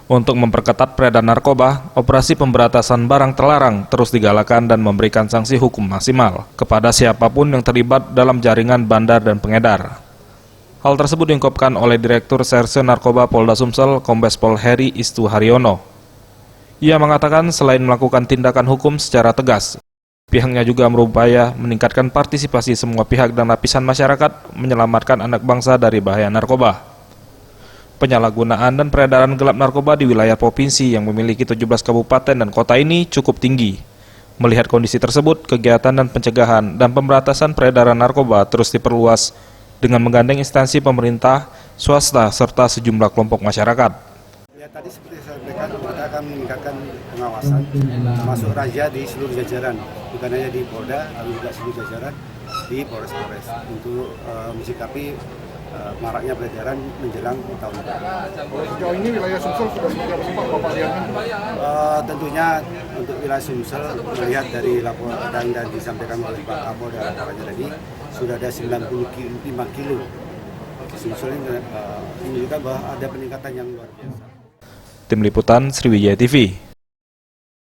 Untuk memperketat peredaran narkoba, operasi pemberantasan barang terlarang terus digalakan dan memberikan sanksi hukum maksimal kepada siapapun yang terlibat dalam jaringan bandar dan pengedar. Hal tersebut diungkapkan oleh Direktur Serse Narkoba Polda Sumsel, Kombes Pol Heri Istuharyono. Ia mengatakan selain melakukan tindakan hukum secara tegas, pihaknya juga berupaya meningkatkan partisipasi semua pihak dan lapisan masyarakat menyelamatkan anak bangsa dari bahaya narkoba. Penyalahgunaan dan peredaran gelap narkoba di wilayah provinsi yang memiliki 17 kabupaten dan kota ini cukup tinggi. Melihat kondisi tersebut, kegiatan dan pencegahan dan pemberantasan peredaran narkoba terus diperluas dengan menggandeng instansi pemerintah, swasta, serta sejumlah kelompok masyarakat. Ya, tadi seperti saya sampaikan, kita akan meningkatkan pengawasan, termasuk razia di seluruh jajaran, bukan hanya di Polda, tapi juga seluruh jajaran di Polres-Polres untuk mensikapi maraknya peredaran menjelang tahun depan. Sejauh ini wilayah Sumsel sudah seperti apa sih Pak Bapak lihatnya? Tentunya untuk wilayah Sumsel melihat dari laporan dan disampaikan oleh Pak Kapolda tadi sudah ada 95 kilo. Sumsel ini menunjukkan bahwa ada peningkatan yang luar biasa. Tim Liputan Sriwijaya TV.